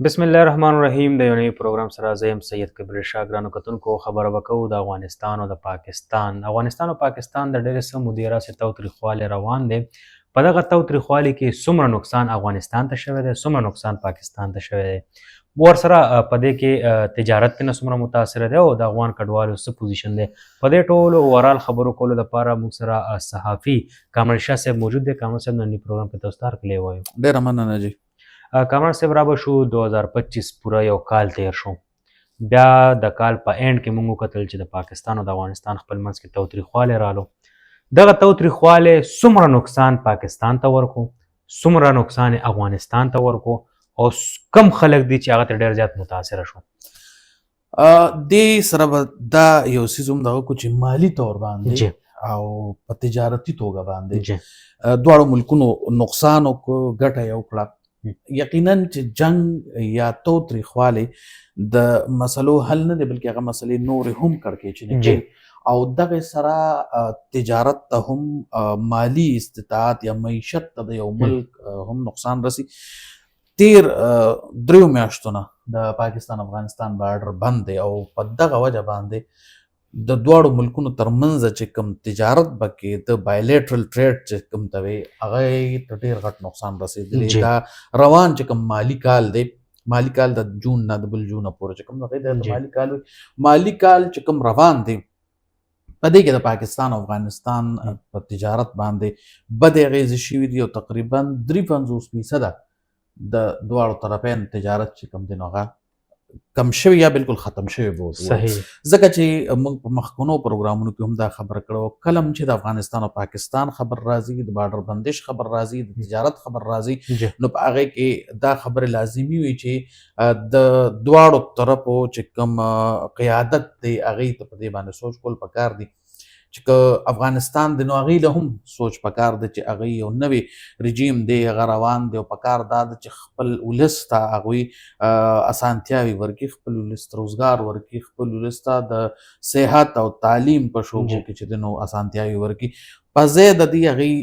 بسم الله الرحمن الرحیم د یو نوي پروګرام سره زه یم سید کبیر شاه ګرانو کتونکو خبره به کوو د افغانستان او د افغانستان او پاکستان د ډېرې څه مودې راهیسې تاوتریخوالی روان دی. په دغه تاوتریخوالي کې څومره نقصان افغانستان ته شوی دی، څومره نقصان پاکستان ته شوی دی، ورسره په دې کې تجارت نه څومره متاثره دی او د افغان کډوالو څه پوزیشن دی. په دې ټولو اوورال خبرو کولو لپاره موږ سره صحافي کامران شاه صاحب موجود دی. کامران صاحب نن پروګرام کې تاسو ته هرکلی وایو. ډېره مننه جی. کامران صاحب را به شو 2025 پوره یو کال تیر شو، بیا د کال په اینډ کې موږ وکتل چې د پاکستان او د افغانستان خپل منځ کې تاوتریخوالی رالو. دغه تاوتریخوالی څومره نقصان پاکستان ته ورکو، څومره نقصان افغانستان ته ورکو او کم خلک دي چې هغه ته ډېر زیات متاثره شو. دې سره به دا یو څیز هم دغه کو چې مالي طور باندې او په تجارتي توګه باندې دواړو ملکونو نقصان او ګټه یو کړه. یقینا چې جنگ یا تاوتریخوالی د مسلو حل نه دی بلکې هغه مسلې نورې هم کړکېچنې کوي او دغه سره تجارت ته هم مالی استطاعت یا معیشت ته د یو ملک هم نقصان رسی. تیر دریو میاشتو نه د پاکستان افغانستان بارډر بند دی او په دغه وجه باندې د دواړو ملکونو ترمنځ چې کوم تجارت بکې د بایلیټرل ټریډ چې کوم ته وي هغه ته ډېر غټ نقصان رسېدلی. دا روان چې کوم مالي کال دی، مالي کال د جون نه د بل جونه پورې چې کوم هغه د مالي کال وي، مالي کال چې کوم روان دی په دې کې د پاکستان او افغانستان په تجارت باندې بدې اغېزې شوي دي او تقریبا 53% د دواړو طرفین تجارت چې کوم دی نو هغه کم شوی یا بالکل ختم شوی بوت. صحیح. ځکه چې موږ په مخکنو پروګرامونو کې هم دا خبره کړو، کله چې د افغانستان او پاکستان خبر راځي، د بارډر بندش خبر راځي، د تجارت خبر راځي، نو په هغه کې دا خبره لازمي وي چې د دواړو طرفو چې کوم قیادت دی هغې ته په دې باندې سوچ کول پکار دي چې که افغانستان دی نو هغې له هم سوچ پکار دی چې هغوی یو نوی رژیم دی هغه روان دی او پکار دا ده چې خپل ولس ته هغوی اسانتیاوې ورکړي، خپل ولس ته روزګار ورکړي، خپل ولس ته د صحت او تعلیم په شعبو کې چې دی نو اسانتیاوې ورکړي. په ځای د دې هغوی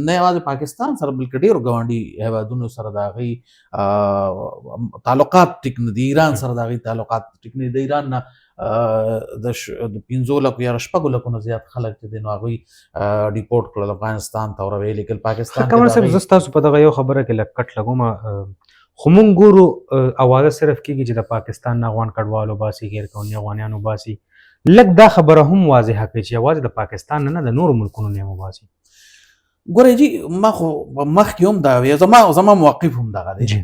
نه یوازې پاکستان سره بلکې ډېرو ګاونډي هیوادونو سره د هغوی تعلقات ټیک نه دي، ایران سره د هغوی تعلقات ټیک نه دي. د ایران نه د 15 لکو یا 6 لکو نه زیات خلک چې دی نو هغوی ډیپورټ کړل افغانستان ته او راویې لېږل پاکستان. کامران صاحب زه ستاسو په دغه یو خبره کې لږ کټ لګوم، خو موږ ګورو اوازه صرف کېږي چې د پاکستان نه افغان کډوال وباسي، غیر قانوني افغانیان وباسي. لږ دا خبره هم واضحه کړئ چې یوازې د پاکستان نه د نورو ملکونو نه یې وباسي. ګورئ جي ما خو مخکې هم دا ویل، زما موقف هم دغه دی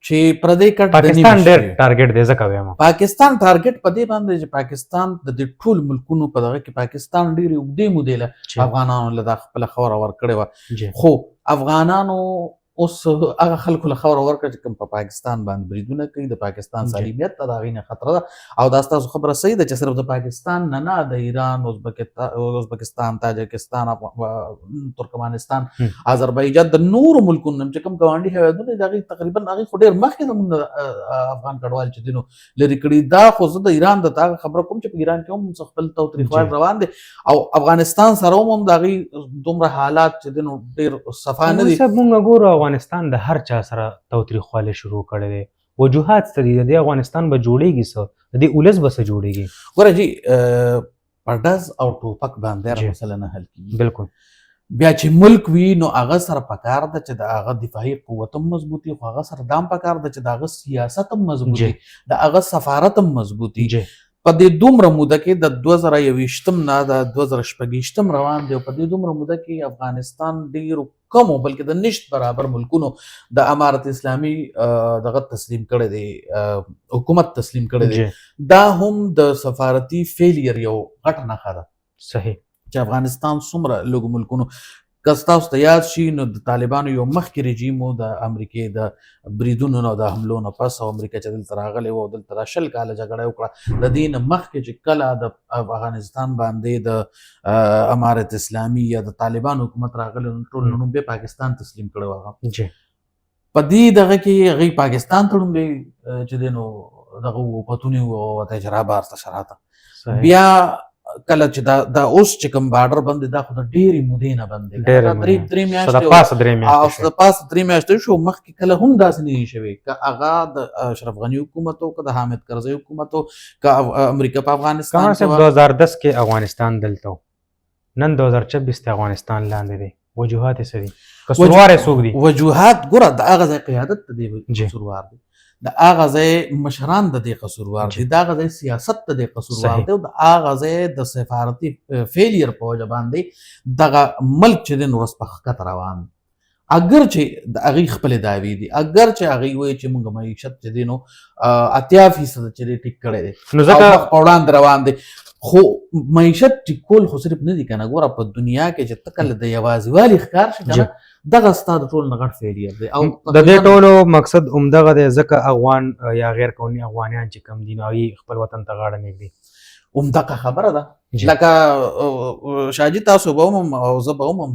چې پردی کټ پاکستان ډېر ټارګټ دی. ځکه وایم پاکستان ټارګټ په دې باندې چې پاکستان د دې ټول ملکونو په دغه کې پاکستان ډېرې اوږدې مودې له افغانانو له دا خپله خاوره ورکړې وه، خو افغانانو اوس هغه خلکو له خاوره ورکړه چې کوم په پاکستان باندې بریدونه کوي، د پاکستان سالمیت ته د هغوی نه خطره ده. او دا ستاسو خبره صحیح ده چې صرف د پاکستان نه د ایران، ازبکستان، تاجکستان، ترکمنستان، آذربایجان، د نورو ملکونو چې کوم ګاونډي هیوادونه دي د هغوی تقریبا هغوی خو ډېر مخکې زموږ افغان کډوال چې دي نو لرې کړي. دا خو زه د ایران د هغه خبره کوم چې په ایران کې هم خپل تاوتریخوال روان دی او افغانستان سره هم د هغوی دومره حالات چې دي نو ډېر صفا نه دي. موږ ګورو افغانستان د هر چا سره تاوتریخوالی شروع کړی دی. وجوهات څه دي؟ د دې افغانستان به جوړېږي څه؟ د دې ولس به څه جوړېږي؟ ګوره جي په ډز او ټوپک باندې هره مسله نه حل کېږي. بالکل. بیا چې ملک وي نو هغه سره پکار ده چې د هغه دفاعي قوت هم مضبوطي، خو هغه سره دا هم پکار ده چې د هغه سیاست هم مضبوطي، د هغه سفارت هم مضبوطي. په دې دومره موده کې د 2021 نه د 2026 روان دی او په دې دومره موده کې افغانستان ډېرو کمو بلکې د نشت برابر ملکونو د امارت اسلامي دغه تسلیم کړی دی، حکومت تسلیم کړی دی. دا هم د سفارتي فیلیر یو غټه نښه ده. صحیح. چې افغانستان څومره لږو ملکونو که ستاسو ته یاد شي نو د طالبانو یو مخکې رژیم و د امریکې د بریدونو نه د حملو نه پس او امریکا چې دلته راغلی و او دلته دا 20 کاله جګړه وکړه، د دې نه مخکې چې کله د افغانستان باندې د امارت اسلامي یا د طالبان حکومت راغلی نو ټول نوم به پاکستان تسلیم کړی و. هغه په دې دغه کې هغوی پاکستان ته نوم چې دی نو دغه وپتونې و او ته اجرا بار ته شراته. بیا کله چې دا اوس چې کوم بارډر بند دا خو د ډېرې مودې نه بند دی درې میاشتې پاسه درې میاشتې شو مخکې کله هم داسې نه شوی که هغه د اشرف غني حکومت او که د حامد کرزي حکومت او که امریکا په افغانستان کې 2010 کې افغانستان دلته نن 2026 ته افغانستان لاندې دی وجوهات څه دي قصوروار څوک دي وجوهات ګوره د هغه ځای قیادت ته دی قصوروار دی د هغه ځای مشران د دې قصوروار دي د هغه ځای سیاست ته د قصوروار دی او د هغه ځای د سفارتي فیلیر په وجه باندې دغه ملک چې دی نو اوس په ښکته روان دی اگر چې د هغې خپلې دعوې دي اگر چې هغې وایي چې موږ معیشت چې دی نو 80% چې دی ټیک کړی دی نو ځکه په وړاندې روان دی خو معیشت ټیکول خو صرف نه دي که نه ګوره په دنیا کې چې ته کله د یوازیوالي ښکار شي که نه دغه ستا د ټولو نه غټ فیلیر دی او د دې ټولو مقصد همدغه دی ځکه افغان یا غیر قوني افغانیان چې کوم دي نو هغوی خپل وطن ته غاړه نږدي همدغه خبره ده لکه شاجي تاسو به هم او زه به هم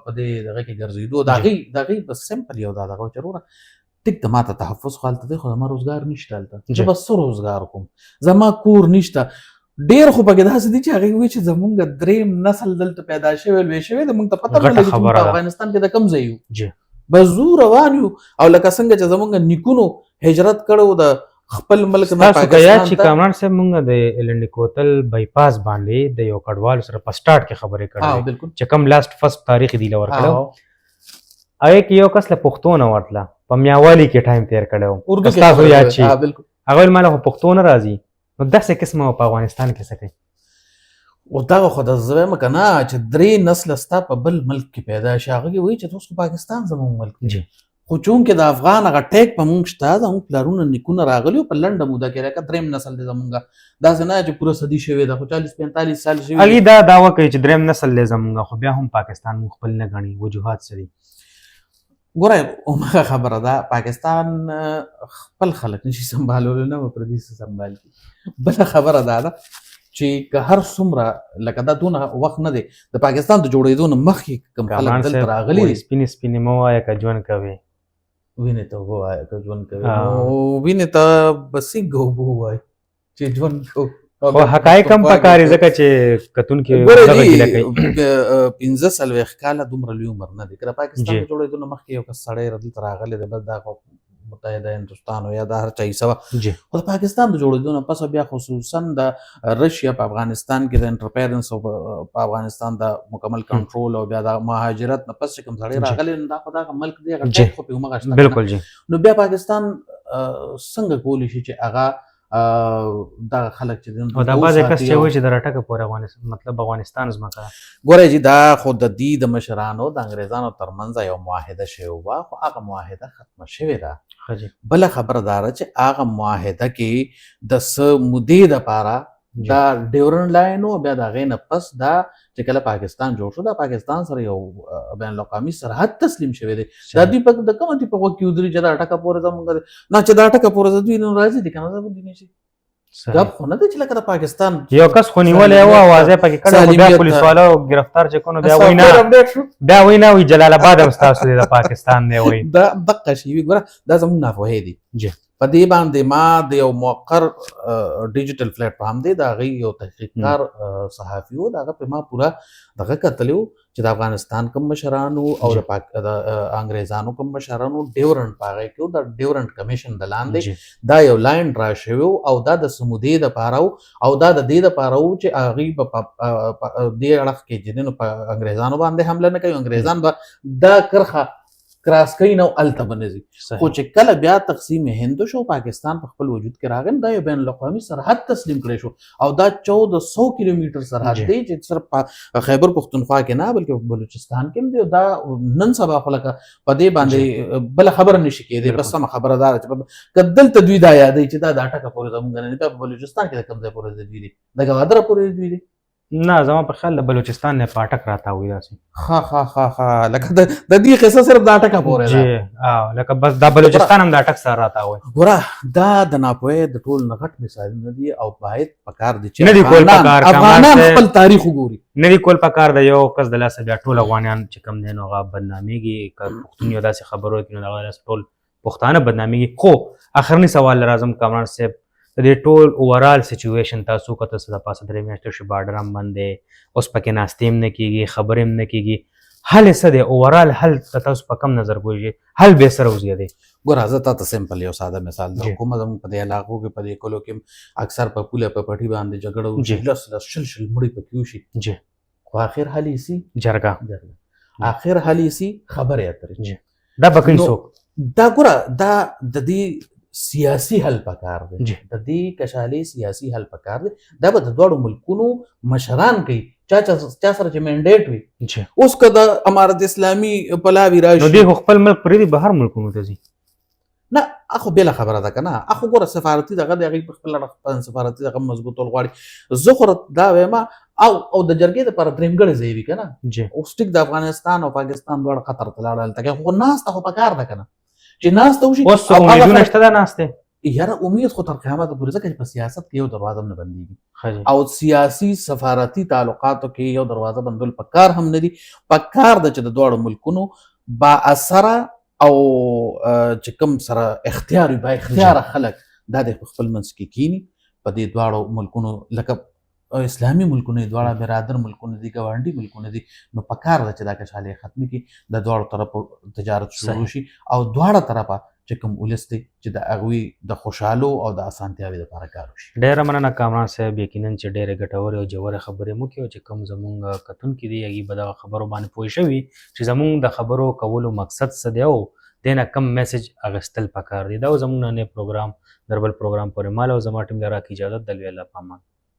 په دې دغه کې ګرځېدو د هغې بس سمپل یو دا دغه چې وروره ټیک ته ماته تحفظ خو هلته دی خو زما روزګار نشته هلته زه به څه روزګار کوم زما کور نشته ډېر خو پکې داسې دي چې هغې وایي چې زمونږ درېیم نسل دلته پیدا شوی لوی شوی د مونږ ته پته نه لګي چې په افغانستان کې د کوم ځای یو به زو روان یو او لکه څنګه چې زمونږ نیکونو هجرت کړی د خپل ملک نه پاکستان ته کامران صاحب مونږ د الینډ کوتل بایپاس باندې د یو کډوال سره په سټارټ کې خبرې کړې چې کوم لاست فرست تاریخ دی لور کړو هغې کې یو کس له پښتو نه ورتله په میاوالي کې ټایم تیر کړی و ستاسو یاد شي هغه ویل ما له خو پښتو نه راځي نو داسې قسمه په افغانستان کې څه کوي او دغه خو د زه وایم که نه چې درې نسله ستا په بل ملک کې پیدا شي هغه کې وایي چې اوس خو پاکستان زموږ ملک دی خو چونکې د افغان هغه ټیک په مونږ شته زموږ پلرونه نیکونه راغلي په لنډه موده کې لکه درېیم نسل دی زمونږ داسې نه چې پوره صدي شوې ده خو 40-45 سال شوي هغوی دا دعوه کوي چې درېیم نسل دی زمونږ خو بیا هم پاکستان مونږ خپل نه ګڼي وجوهات څه دي ګوره همغه خبره ده پاکستان خپل خلک نشي سنبالولی نه به پردي څه سنبالي بله خبره دا ده چې که هر څومره لکه دا دونه وخت نه دی د پاکستان د جوړېدو نه مخکې کوم خلک دلته راغلي دي سپینې سپینې مه وایه که ژوند کوې وینې ته اوبه وایه که ژوند کوې وینې ته به څنګه اوبه ووایي چې ژوند کوو خو حقایق هم پکار دي ځکه چې کتونکي دغه ګیله کوي 15 کاله دومره لوی عمر نه دی که د پاکستان د جوړېدو نه مخکې یو کس سړی دلته راغلی دی بس دا متحده هندوستان یا د هر چا حصه وه خو د پاکستان د جوړېدو نه پس بیا خصوصا د رشیا په افغانستان کې د انټرپیرنس او په افغانستان د مکمل کنټرول او بیا د مهاجرت نه پس چې کوم سړی راغلی نو دا خو دغه ملک دی هغه ټیک خو پې همغه شته بلکل جی نو بیا پاکستان څنګه کولی شي چې هغه دغه خلک چې او دا بعضې کس چې وایي چې د راټکه پورې مطلب افغانستان ځمکه ګوره چې دا خو د دې د مشرانو د انګریزانو ترمنځ یو معاهده شوې وه خو هغه معاهده ختمه شوې ده بله خبره دا ده چې هغه معاهده کې د څه مودې دپاره دا ډیورن لاین و بیا د هغې نه پس دا چې کله پاکستان جوړ شو دا پاکستان سره یو بین الاقوامي سرحد تسلیم شوی دی دا دوی په د کومه دوی په غوږ کې ودرېږي چې دا ټکه پورې زموږ دی نه چې دا ټکه پورې دوی نو راځي دي که نه زه دوی نشي ګپ خو نه دی چې لکه د پاکستان یو کس خو نیولی و اوازې پکې کړی بیا پولیسوالو ګرفتار چې کړو بیا وایي نه وایي جلال آباد هم ستاسو دی د پاکستان دی وایي دا دقه شي وي ګوره دا زموږ ناپوهۍ دي په دې باندې ما د یو موقر ډیجیټل پلیټفارم دی د هغې یو تحقیقکار صحافي و د هغه پې ما پوره دغه کتلی و چې د افغانستان کوم مشران او د انګریزانو کوم مشران و ډیورنټ په هغې کې و د ډیورنټ کمیشن د لاندې دا یو لاین ډرا شوی او دا د څه مودې دپاره او دا د دې دپاره و چې هغوی به په دې اړخ کې چې نو په انګریزانو باندې حمله نه کوي انګریزان به دا کرخه کراس کوي نه هلته به نه ځي خو چې کله بیا تقسیم هند شو پاکستان په خپل وجود کې راغی دا یو بین الاقوامي سرحد تسلیم کړی شو او دا 1400 کیلومتر سرحد دی چې صرف په خیبر پختونخوا کې نه بلکې په بلوچستان کې دی دا نن سبا خو لکه په دې باندې بله خبره نشي کېدی بس سمه خبره دا چې که دلته دوی دا یادوي چې دا ټکه پورې زموږ نه دی بیا په بلوچستان کې د کوم ځای پورې دوی دي د ګوادره پورې دوی دي نه زما په خیال د بلوچستان نه پاټک راته وي داسې ها لکه د دې قصه صرف دا ټکه پورې ده لکه بس دا بلوچستان هم دا ټک سره راته وي ګوره دا د ناپوهۍ د ټول نه غټ مثالونه دي او باید پکار دي چې نه دي کول پکار افغانان خپل تاریخ وګوري نه دي کول پکار د یو کس د لاسه بیا ټول افغانان چې کوم دی نو هغه بدنامېږي که پښتون یو داسې خبرو کوي نو د هغه ټول پښتانه بدنامېږي خو اخرني سوال راځم کامران صاحب د دې ټول اوورال سچویشن تاسو کته څه د پاسه درې میاشتې شي بارډر هم بند دی اوس پکې ناستې هم نه کېږي خبرې هم نه کېږي حل یې څه دی اوورال حل تاسو په کم نظر ګورئ حل به سره وزي دی ګوره زه تاته سمپل یو ساده مثال د حکومت زموږ په دې علاقو کې په دې کلو کې اکثر په پوله په پټي باندې جګړه وشي لس شل مړي پکې وشي جی خو اخر حل یې سي جرګه اخر حل یې سي خبرې اترې دا پکې څوک دا ګوره دا د دې سیاسي حل پکار دی د دې کشالي سیاسي حل پکار دی دا به د دوړو ملکونو مشران کوي چا سره چې منډیټ وي اوس که د امارت اسلامي پلاوي راشي نو دوی خپل ملک پرېږدي بهر ملکونو ته ځي نه اخو بله خبره ده که نه اخو ګوره سفارتي دغه د هغې په خپل اړه سفارتي دغه مضبوطول غواړي زه خو دا وایم او د جرګې دپاره درېمګړی ځای وي که نه اوس ټیک د افغانستان او پاکستان دواړه قطر ته لاړه هلته کې خو ناسته خو پکار ده که نه چې ناسته وشي اوس امیدونه شته ده ناستې یاره امید خو تر قیامته پورې ځکه چې په سیاست کې یو دروازه هم نه بندېږي او سیاسي سفارتي تعلقاتو کې یو دروازه بندول پکار هم نه دي پکار ده چې د دواړو ملکونو با اثره او چې کوم سره اختیار وي با اختیاره خلک دا د خپل منځ کې کینی په دې دواړو ملکونو لکه اسلامي ملکونه دي دواړه برادر ملکونه دي ګاونډي ملکونه دي نو پکار ده چې دا کشالې ختمي کړي د دواړو طرفو تجارت شروع شي او دواړه طرفه چې کوم ولس دی چې د هغوی د خوشحالو او د اسانتیاوې دپاره کار وشي ډېره مننه کامران صاحب یقینا چې ډېرې ګټورې او ژورې خبرې مو کړي چې کوم زمونږ کتونکي دي هغوی به دغه خبرو باندې پوه شوي چې زمونږ د خبرو کولو مقصد څه دی او دې نه کم میسج اخیستل پکار دی دا زمونږ نن پروګرام در بل پروګرام پورې مال او زما ټیم له راکړي اجازت د لوی الله په امان